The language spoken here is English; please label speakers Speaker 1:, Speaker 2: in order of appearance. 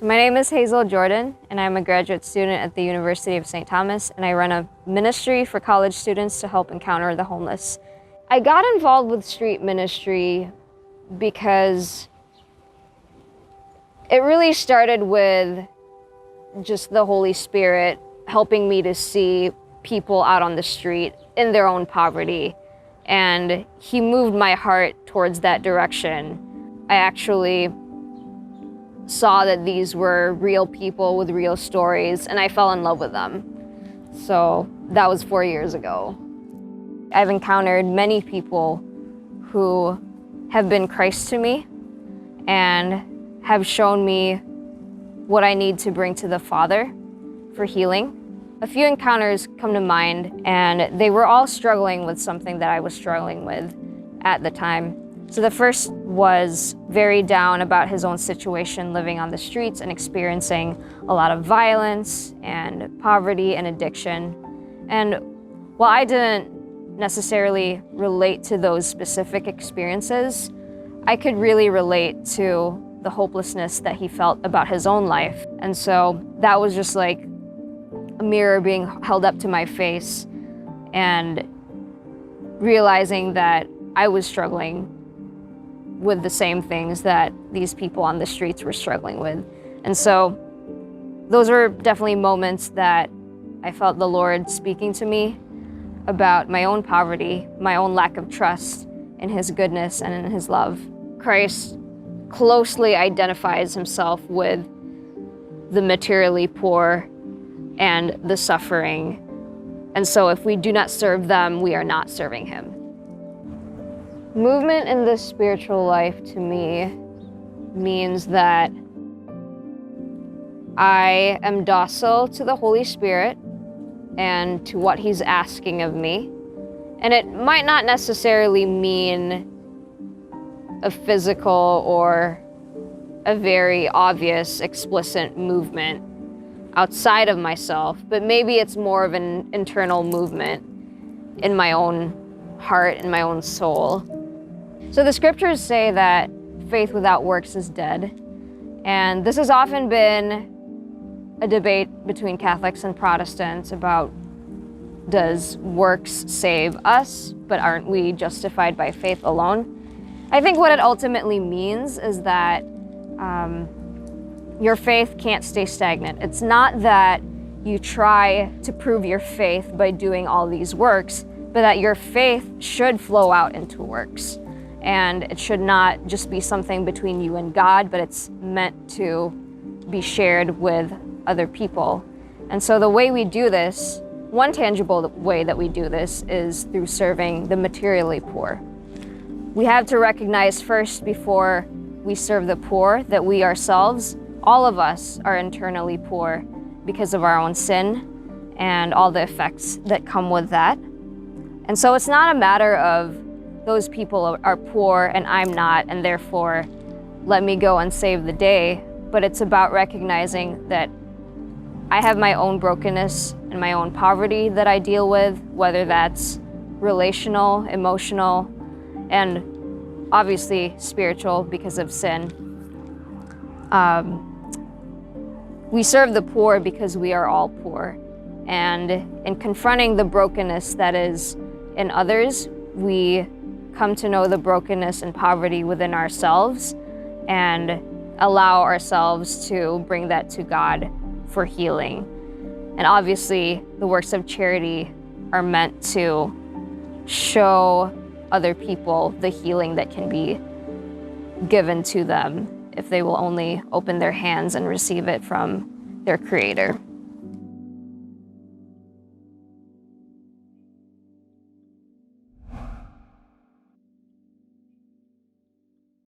Speaker 1: So my name is Hazel Jordan, and I'm a graduate student at the University of St. Thomas, and I run a ministry for college students to help encounter the homeless. I got involved with street ministry because it really started with just the Holy Spirit helping me to see people out on the street in their own poverty. And He moved my heart towards that direction. I actually saw that these were real people with real stories, and I fell in love with them. So that was 4 years ago. I've encountered many people who have been Christ to me and have shown me what I need to bring to the Father for healing. A few encounters come to mind, and they were all struggling with something that I was struggling with at the time. So the first was very down about his own situation, living on the streets and experiencing a lot of violence and poverty and addiction. And while I didn't necessarily relate to those specific experiences, I could really relate to the hopelessness that he felt about his own life. And so that was just like a mirror being held up to my face and realizing that I was struggling with the same things that these people on the streets were struggling with. And so those were definitely moments that I felt the Lord speaking to me about my own poverty, my own lack of trust in His goodness and in His love. Christ closely identifies Himself with the materially poor and the suffering. And so if we do not serve them, we are not serving Him. Movement in the spiritual life to me means that I am docile to the Holy Spirit and to what He's asking of me. And it might not necessarily mean a physical or a very obvious, explicit movement outside of myself, but maybe it's more of an internal movement in my own heart and my own soul. So the scriptures say that faith without works is dead. And this has often been a debate between Catholics and Protestants about, does works save us, but aren't we justified by faith alone? I think what it ultimately means is that your faith can't stay stagnant. It's not that you try to prove your faith by doing all these works, but that your faith should flow out into works. And it should not just be something between you and God, but it's meant to be shared with other people. And so the way we do this, one tangible way that we do this is through serving the materially poor. We have to recognize first, before we serve the poor, that we ourselves, all of us, are internally poor because of our own sin and all the effects that come with that. And so it's not a matter of those people are poor and I'm not, and therefore let me go and save the day. But it's about recognizing that I have my own brokenness and my own poverty that I deal with, whether that's relational, emotional, and obviously spiritual because of sin. We serve the poor because we are all poor. And in confronting the brokenness that is in others, we come to know the brokenness and poverty within ourselves and allow ourselves to bring that to God for healing. And obviously, the works of charity are meant to show other people the healing that can be given to them if they will only open their hands and receive it from their Creator.